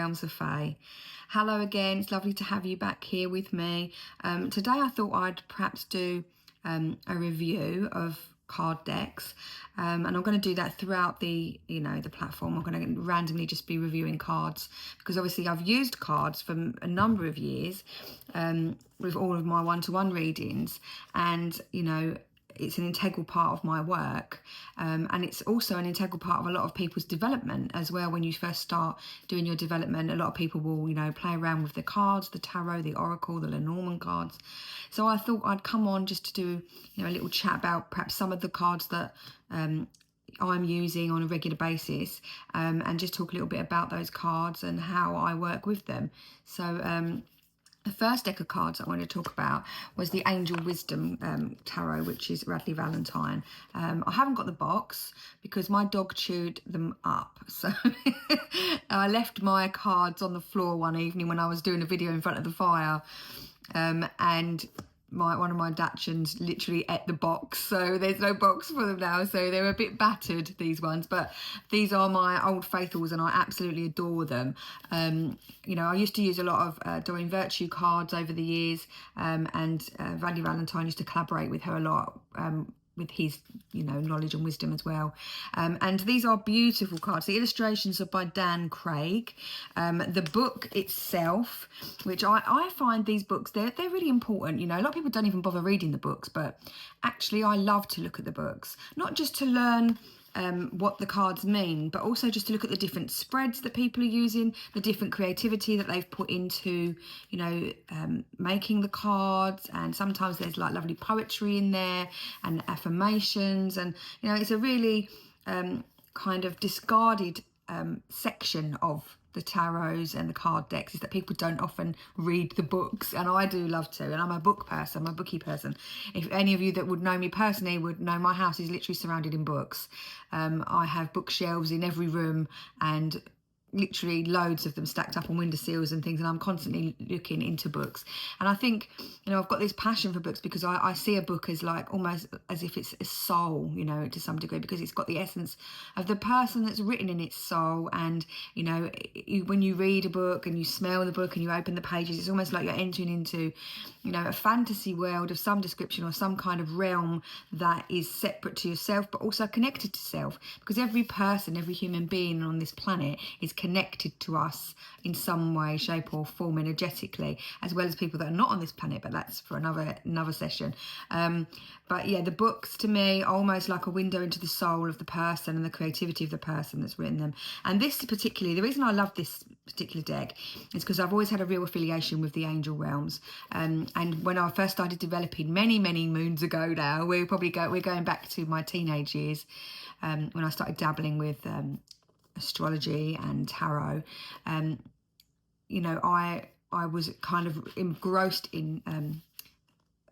realms of Fae. Hello again, it's lovely to have you back here with me. Today I thought I'd perhaps do a review of card decks, and I'm going to do that throughout the platform. I'm going to randomly just be reviewing cards because obviously I've used cards for a number of years with all of my one-to-one readings, and it's an integral part of my work, and it's also an integral part of a lot of people's development as well. When you first start doing your development, a lot of people will play around with the cards, the tarot, the oracle, the Lenormand cards. So I thought I'd come on just to do a little chat about perhaps some of the cards that I'm using on a regular basis, and just talk a little bit about those cards and how I work with them. So the first deck of cards I want to talk about was the Angel Wisdom Tarot, which is Radleigh Valentine. I haven't got the box because my dog chewed them up. So I left my cards on the floor one evening when I was doing a video in front of the fire, and one of my Dachshunds literally ate the box, so there's no box for them now, so they're a bit battered, these ones, but these are my old faithfuls and I absolutely adore them. I used to use a lot of Doreen Virtue cards over the years, and Radleigh Valentine used to collaborate with her a lot, with his knowledge and wisdom as well, and these are beautiful cards. The illustrations are by Dan Craig. The book itself, which I find these books, they're really important. A lot of people don't even bother reading the books, but actually I love to look at the books, not just to learn what the cards mean, but also just to look at the different spreads that people are using, the different creativity that they've put into making the cards. And sometimes there's like lovely poetry in there and affirmations, and it's a really kind of discarded section of the tarots and the card decks, is that people don't often read the books, and I do love to, and I'm a book person, I'm a bookie person. If any of you that would know me personally would know my house is literally surrounded in books. I have bookshelves in every room, and literally loads of them stacked up on windowsills and things, and I'm constantly looking into books. And I think I've got this passion for books because I see a book as like almost as if it's a soul, to some degree, because it's got the essence of the person that's written in its soul. And when you read a book and you smell the book and you open the pages, it's almost like you're entering into a fantasy world of some description, or some kind of realm that is separate to yourself but also connected to self, because every person, every human being on this planet is connected to us in some way, shape or form, energetically, as well as people that are not on this planet, but that's for another session. But yeah, the books to me are almost like a window into the soul of the person and the creativity of the person that's written them. And this particularly, the reason I love this particular deck is because I've always had a real affiliation with the angel realms, and when I first started developing many moons ago now, we're going back to my teenage years, when I started dabbling with astrology and tarot. I was kind of engrossed in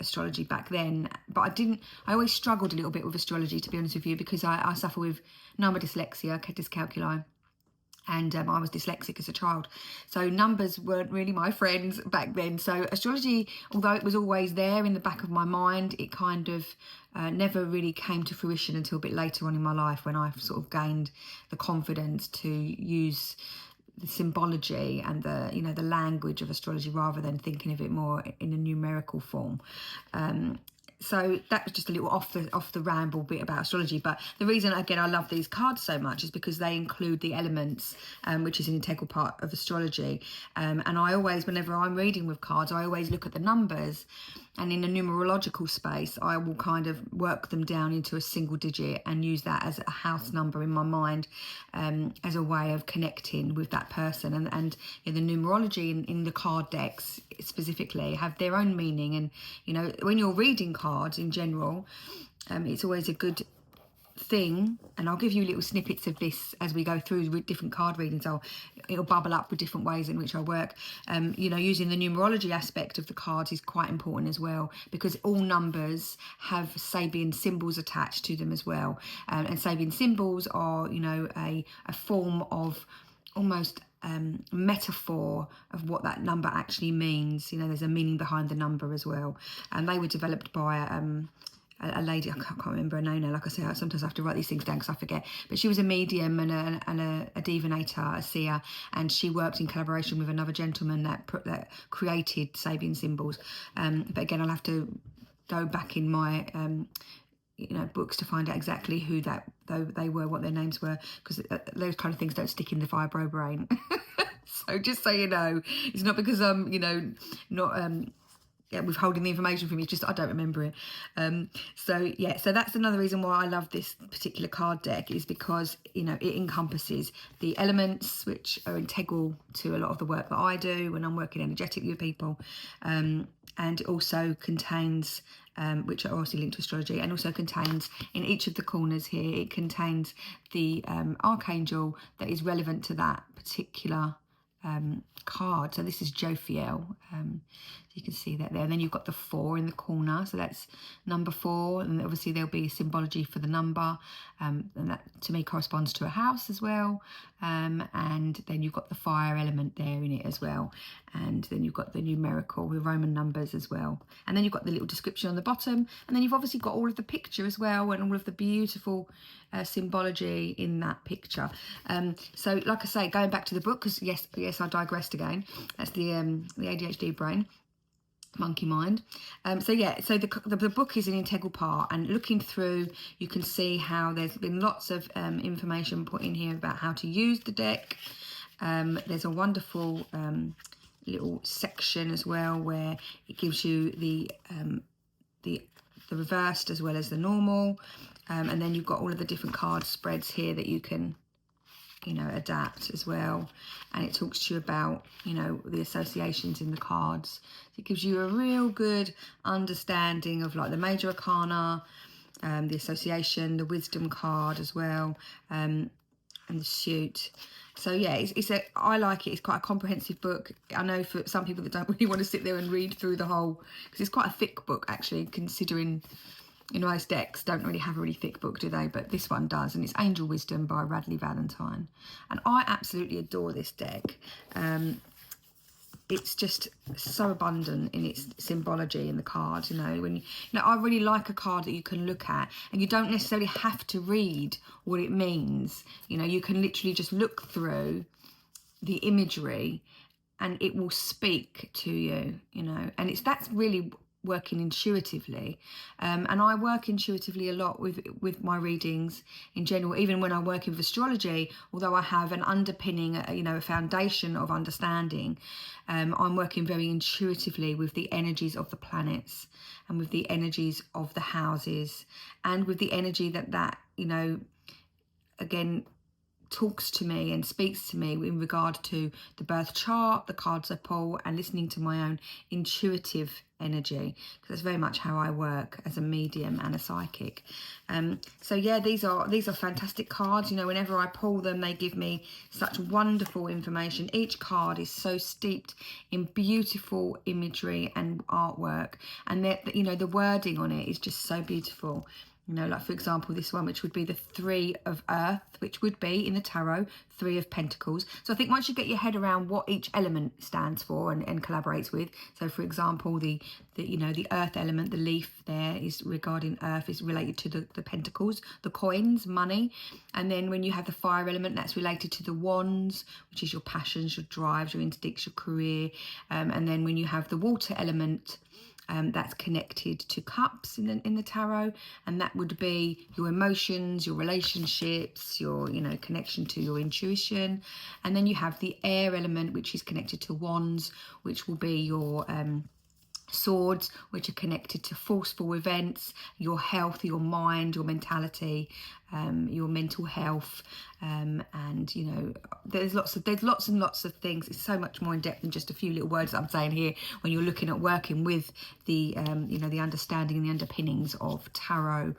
astrology back then, but I always struggled a little bit with astrology, to be honest with you, because I suffer with number dyslexia, dyscalculia, and I was dyslexic as a child, so numbers weren't really my friends back then. So astrology, although it was always there in the back of my mind, it kind of never really came to fruition until a bit later on in my life, when I sort of gained the confidence to use the symbology and the language of astrology rather than thinking of it more in a numerical form. So that was just a little off the ramble bit about astrology. But the reason, again, I love these cards so much is because they include the elements, which is an integral part of astrology. And I always, whenever I'm reading with cards, I always look at the numbers. And in a numerological space, I will kind of work them down into a single digit and use that as a house number in my mind, as a way of connecting with that person. And the numerology in the card decks specifically have their own meaning. And, when you're reading cards in general, it's always a good thing, and I'll give you little snippets of this as we go through with different card readings. It'll bubble up with different ways in which I work. Using the numerology aspect of the cards is quite important as well, because all numbers have Sabian symbols attached to them as well, and Sabian symbols are a form of almost metaphor of what that number actually means. There's a meaning behind the number as well, and they were developed by a lady, I can't remember her name now, like I say, sometimes I have to write these things down because I forget, but she was a medium and a divinator, a seer, and she worked in collaboration with another gentleman that created Sabian symbols. But again, I'll have to go back in my books to find out exactly who they were, what their names were, because those kind of things don't stick in the vibro brain. So just so you know, it's not because I'm not withholding the information from you, it's just I don't remember it. So that's another reason why I love this particular card deck, is because it encompasses the elements which are integral to a lot of the work that I do when I'm working energetically with people, and it also contains which are also linked to astrology, and also contains in each of the corners here, it contains the archangel that is relevant to that particular card. So this is Jophiel, you can see that there, and then you've got the 4 in the corner, so that's number 4, and obviously there'll be symbology for the number, and that to me corresponds to a house as well, and then you've got the fire element there in it as well, and then you've got the numerical, the Roman numbers as well, and then you've got the little description on the bottom, and then you've obviously got all of the picture as well, and all of the beautiful symbology in that picture. So like I say, going back to the book, because yes I digressed again, that's the ADHD brain, monkey mind. So the book is an integral part, and looking through you can see how there's been lots of information put in here about how to use the deck. There's a wonderful little section as well where it gives you the reversed as well as the normal, and then you've got all of the different card spreads here that you can adapt as well, and it talks to you about the associations in the cards. So it gives you a real good understanding of like the major arcana, the association, the wisdom card as well, and the suit. So yeah, I like it. It's quite a comprehensive book. I know for some people that don't really want to sit there and read through the whole, because it's quite a thick book actually, considering most decks don't really have a really thick book, do they? But this one does, and it's Angel Wisdom by Radleigh Valentine, and I absolutely adore this deck. It's just so abundant in its symbology in the cards. I really like a card that you can look at, and you don't necessarily have to read what it means. You can literally just look through the imagery, and it will speak to you. And that's really working intuitively, and I work intuitively a lot with my readings in general, even when I'm working with astrology. Although I have an underpinning, a foundation of understanding, I'm working very intuitively with the energies of the planets, and with the energies of the houses, and with the energy that again talks to me and speaks to me in regard to the birth chart, the cards I pull, and listening to my own intuitive energy, because that's very much how I work as a medium and a psychic. So yeah, these are fantastic cards. Whenever I pull them, they give me such wonderful information. Each card is so steeped in beautiful imagery and artwork, and the wording on it is just so beautiful. Like for example, this one, which would be the 3 of Earth, which would be in the tarot 3 of Pentacles. So I think once you get your head around what each element stands for and collaborates with, so for example, the Earth element, the leaf there is regarding Earth, is related to the Pentacles, the coins, money, and then when you have the fire element, that's related to the wands, which is your passions, your drives, your instincts, your career, and then when you have the water element, that's connected to cups in the tarot, and that would be your emotions, your relationships, your connection to your intuition. And then you have the air element, which is connected to wands, which will be your swords, which are connected to forceful events, your health, your mind, your mentality, your mental health, and there's lots and lots of things. It's so much more in depth than just a few little words that I'm saying here when you're looking at working with the the understanding and the underpinnings of tarot,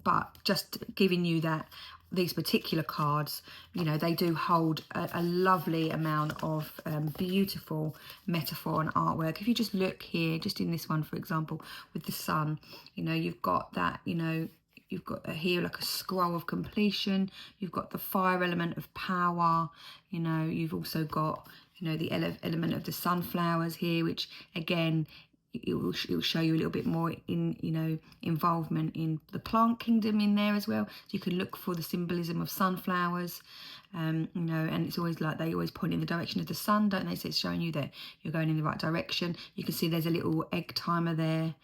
but just giving you that these particular cards, they do hold a lovely amount of beautiful metaphor and artwork. If you just look here, just in this one, for example, with the sun, you've got that, you've got here like a scroll of completion. You've got the fire element of power. You've also got, the element of the sunflowers here, which again, it will show you a little bit more in, you know, involvement in the plant kingdom in there as well. So you can look for the symbolism of sunflowers, you know, and it's always like they always point in the direction of the sun, don't they? So it's showing you that you're going in the right direction. You can see there's a little egg timer there.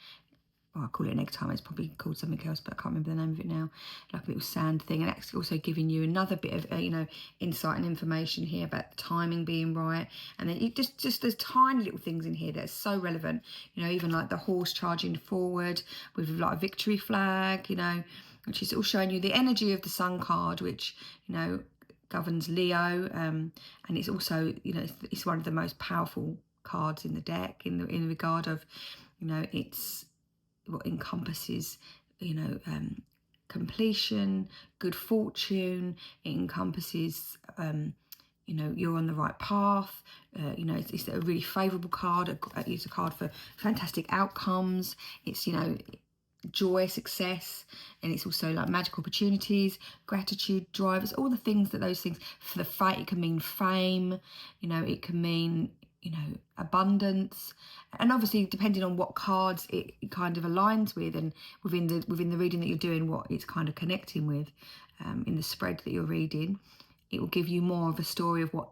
Well, I call it an egg timer, it's probably called something else, but I can't remember the name of it now. Like a little sand thing, and that's also giving you another bit of, you know, insight and information here about the timing being right. And then it just there's tiny little things in here that are so relevant, you know, even like the horse charging forward with like a victory flag, you know, which is all showing you the energy of the sun card, which, you know, governs Leo, and it's also, you know, it's one of the most powerful cards in the deck in regard of, you know, it's what encompasses, you know, completion, good fortune. It encompasses, you know, you're on the right path. You know, it's a really favourable card. It's a card for fantastic outcomes. It's, you know, joy, success, and it's also like magic opportunities, gratitude, drive. It's all the things that those things, for the fate, it can mean fame, you know, it can mean, you know, abundance, and obviously depending on what cards it kind of aligns with, and within the reading that you're doing, what it's kind of connecting with, in the spread that you're reading, it will give you more of a story of what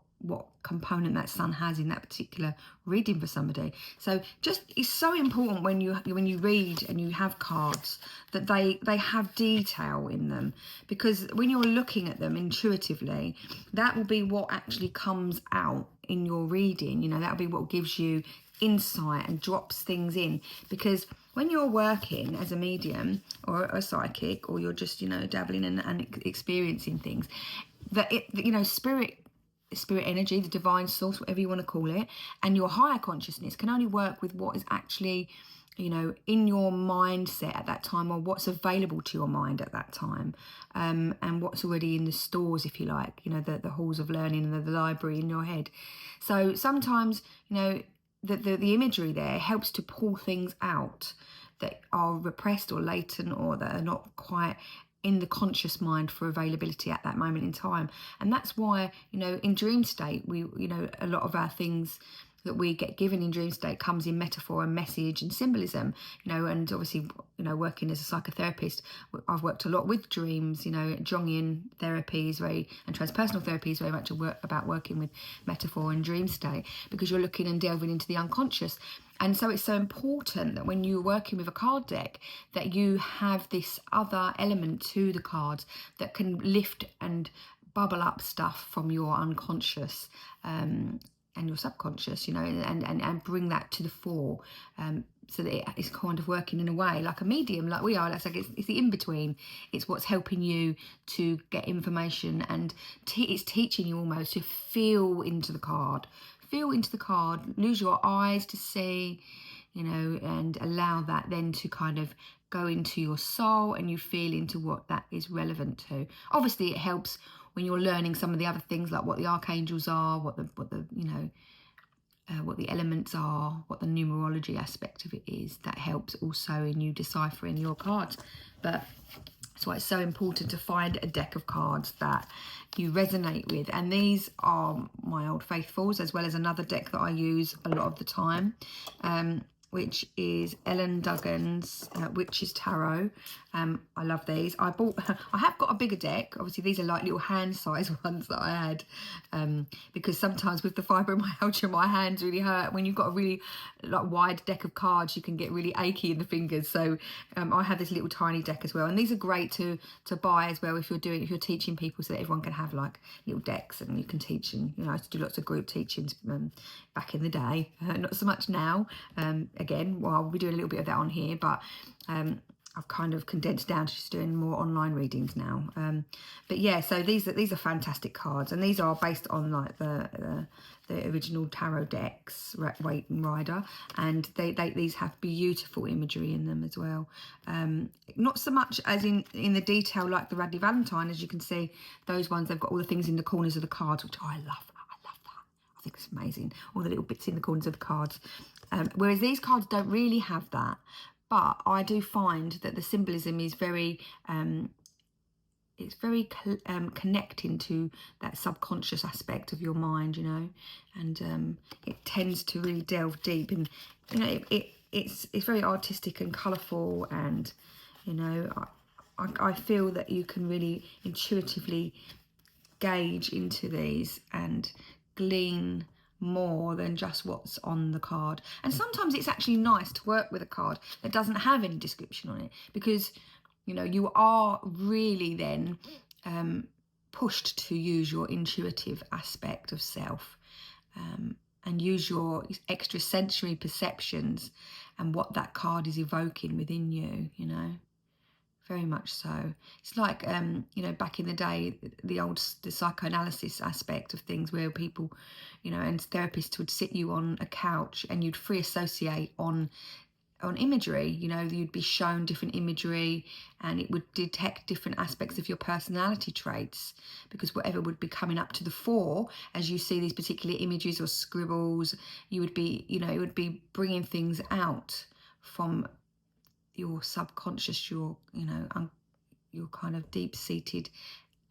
component that sun has in that particular reading for somebody. So just, it's so important when you read and you have cards that they have detail in them, because when you're looking at them intuitively, that will be what actually comes out in your reading. You know, that'll be what gives you insight and drops things in, because when you're working as a medium or a psychic, or you're just, you know, dabbling and experiencing things, that you know, spirit energy, the divine source, whatever you want to call it, and your higher consciousness can only work with what is actually, you know, in your mindset at that time, or what's available to your mind at that time, and what's already in the stores, if you like, you know, the halls of learning and the library in your head. So sometimes, you know, the imagery there helps to pull things out that are repressed or latent, or that are not quite in the conscious mind for availability at that moment in time. And that's why, you know, in dream state, we, you know, a lot of our things that we get given in dream state comes in metaphor and message and symbolism, you know. And obviously, you know, working as a psychotherapist, I've worked a lot with dreams. You know, Jungian therapy is very, and transpersonal therapy is very much about working with metaphor and dream state, because you're looking and delving into the unconscious. And so it's so important that when you're working with a card deck, that you have this other element to the cards that can lift and bubble up stuff from your unconscious, and your subconscious, you know, and bring that to the fore, so that it's kind of working in a way like a medium, like we are. It's like it's the in-between. It's what's helping you to get information, and it's teaching you almost to feel into the card, lose your eyes to see, you know, and allow that then to kind of go into your soul, and you feel into what that is relevant to. Obviously, it helps when you're learning some of the other things, like what the archangels are, what the you know, what the elements are, what the numerology aspect of it is. That helps also in you deciphering your cards. But that's why it's so important to find a deck of cards that you resonate with. And these are my Old Faithfuls, as well as another deck that I use a lot of the time, which is Ellen Duggan's Witch's Tarot. I love these. I have got a bigger deck. Obviously, these are like little hand-sized ones that I had, because sometimes with the fibromyalgia, my hands really hurt. When you've got a really like wide deck of cards, you can get really achy in the fingers. So I have this little tiny deck as well, and these are great to buy as well if you're teaching people, so that everyone can have like little decks and you can teach. And you know, I used to do lots of group teachings back in the day, not so much now. Again, well, I'll be doing a little bit of that on here, but I've kind of condensed down to just doing more online readings now. But yeah, so these are fantastic cards, and these are based on like the original tarot decks, Waite and Rider, and these have beautiful imagery in them as well. Not so much as in the detail like the Radleigh Valentine, as you can see. Those ones, they've got all the things in the corners of the cards, which I love. I think it's amazing, all the little bits in the corners of the cards. Whereas these cards don't really have that, but I do find that the symbolism is very, it's very connecting to that subconscious aspect of your mind, you know, and it tends to really delve deep, and you know, it's very artistic and colourful, and you know, I feel that you can really intuitively gauge into these and glean more than just what's on the card. And sometimes it's actually nice to work with a card that doesn't have any description on it, because you know, you are really then pushed to use your intuitive aspect of self, and use your extrasensory perceptions and what that card is evoking within you, you know. Very much so. It's like, you know, back in the day, the psychoanalysis aspect of things, where people, you know, and therapists would sit you on a couch and you'd free associate on imagery. You know, you'd be shown different imagery and it would detect different aspects of your personality traits, because whatever would be coming up to the fore as you see these particular images or scribbles, you would be, you know, it would be bringing things out from your subconscious, your, you know, your kind of deep-seated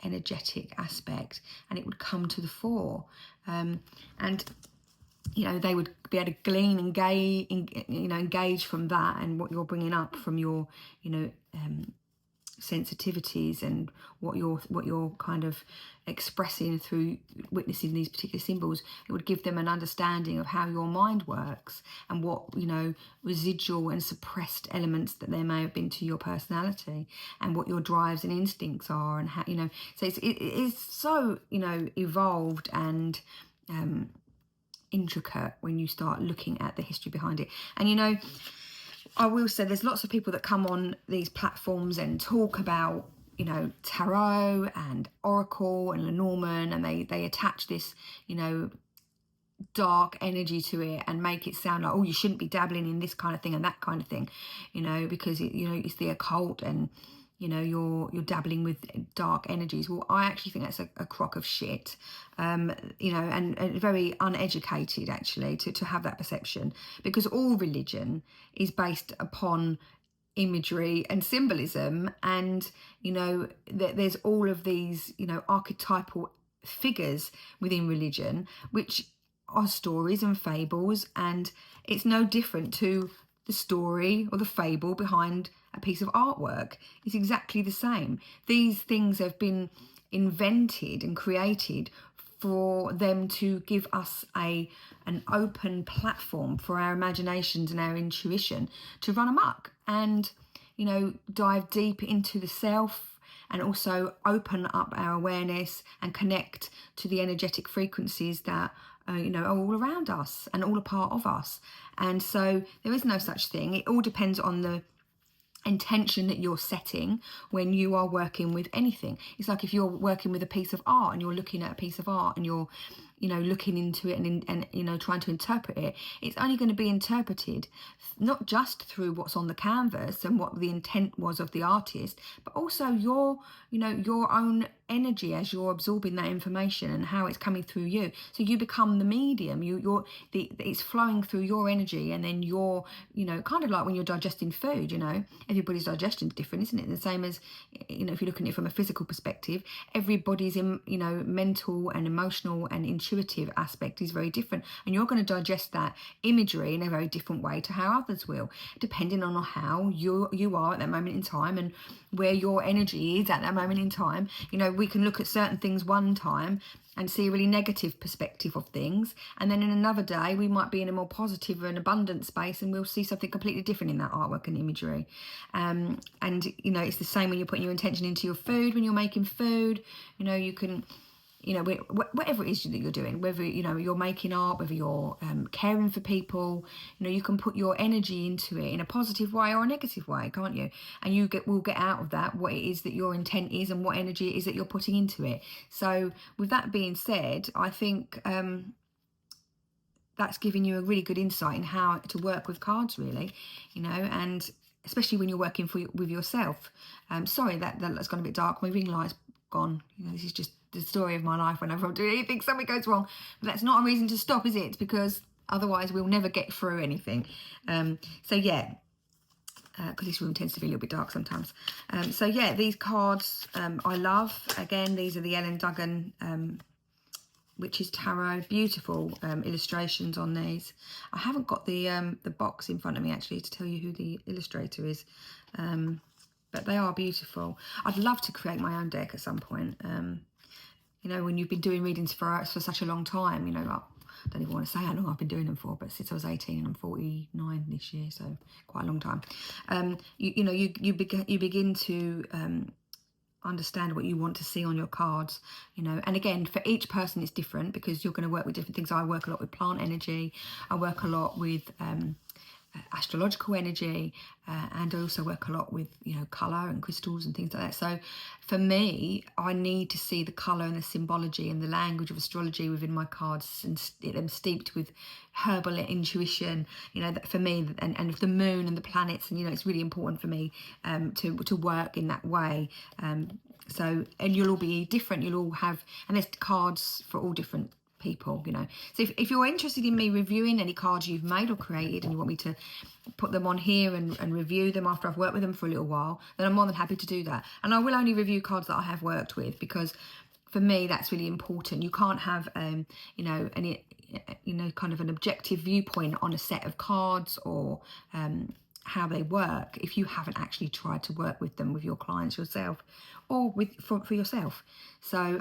energetic aspect, and it would come to the fore. And you know, they would be able to glean and engage from that, and what you're bringing up from your, you know, sensitivities, and what you're kind of expressing through witnessing these particular symbols. It would give them an understanding of how your mind works, and what, you know, residual and suppressed elements that there may have been to your personality, and what your drives and instincts are, and how, you know, so it is so, you know, evolved and intricate when you start looking at the history behind it. And you know, I will say there's lots of people that come on these platforms and talk about, you know, tarot and oracle and Lenormand, and they attach this, you know, dark energy to it and make it sound like, oh, you shouldn't be dabbling in this kind of thing and that kind of thing, you know, because it, you know, it's the occult, and you know, you're dabbling with dark energies. Well, I actually think that's a crock of shit, you know, and very uneducated actually to have that perception, because all religion is based upon imagery and symbolism, and you know, there's all of these, you know, archetypal figures within religion, which are stories and fables, and it's no different to the story or the fable behind a piece of artwork. It's exactly the same. These things have been invented and created for them to give us an open platform for our imaginations and our intuition to run amok, and you know, dive deep into the self, and also open up our awareness and connect to the energetic frequencies that you know, are all around us and all a part of us. And so there is no such thing. It all depends on the intention that you're setting when you are working with anything. It's like if you're working with a piece of art and you're looking at a piece of art and you're, you know, looking into it and you know, trying to interpret it, it's only going to be interpreted not just through what's on the canvas and what the intent was of the artist, but also your, you know, your own energy as you're absorbing that information and how it's coming through you. So you become the medium. It's flowing through your energy, and then you're, you know, kind of like when you're digesting food. You know, everybody's digestion is different, isn't it? The same as, you know, if you're looking at it from a physical perspective, everybody's you know, mental and emotional and intuitive aspect is very different, and you're going to digest that imagery in a very different way to how others will, depending on how you are at that moment in time and where your energy is at that moment in time. You know, we can look at certain things one time and see a really negative perspective of things, and then in another day we might be in a more positive and abundant space, and we'll see something completely different in that artwork and imagery. And you know, it's the same when you're putting your intention into your food. When you're making food, you know, you can, you know, whatever it is that you're doing, whether, you know, you're making art, whether you're caring for people, you know, you can put your energy into it in a positive way or a negative way, can't you? And you will get out of that what it is that your intent is and what energy it is that you're putting into it. So with that being said, I think that's giving you a really good insight in how to work with cards, really, you know, and especially when you're working with yourself. Sorry that's gone a bit dark. My ring light's gone. You know, this is just the story of my life. Whenever I'm doing anything, something goes wrong, but that's not a reason to stop, is it? Because otherwise we'll never get through anything. So yeah, because this room tends to be a little bit dark sometimes. So yeah, these cards I love. Again, these are the Ellen Duggan Witches Tarot. Beautiful illustrations on these. I haven't got the box in front of me actually to tell you who the illustrator is, but they are beautiful. I'd love to create my own deck at some point. You know, when you've been doing readings for such a long time, you know, like, I don't even want to say how long I've been doing them for, but since I was 18 and I'm 49 this year, so quite a long time. You begin to understand what you want to see on your cards, you know. And again, for each person it's different, because you're going to work with different things. I work a lot with plant energy, I work a lot with astrological energy, and I also work a lot with, you know, colour and crystals and things like that. So for me, I need to see the colour and the symbology and the language of astrology within my cards, and them steeped with herbal intuition, you know, that for me, and the moon and the planets, and, you know, it's really important for me to work in that way. So, and you'll all be different, you'll all have, and there's cards for all different people, you know. So if you're interested in me reviewing any cards you've made or created, and you want me to put them on here and review them after I've worked with them for a little while, then I'm more than happy to do that. And I will only review cards that I have worked with, because for me that's really important. You can't have you know, any, you know, kind of an objective viewpoint on a set of cards, or how they work, if you haven't actually tried to work with them, with your clients yourself, or with for yourself. So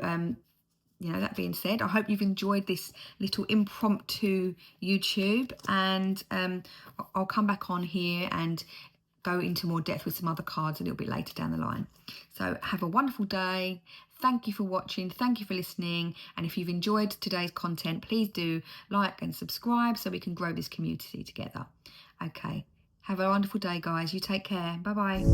you know, that being said, I hope you've enjoyed this little impromptu YouTube, and I'll come back on here and go into more depth with some other cards a little bit later down the line. So have a wonderful day. Thank you for watching. Thank you for listening. And if you've enjoyed today's content, please do like and subscribe so we can grow this community together. Okay. Have a wonderful day, guys. You take care. Bye-bye.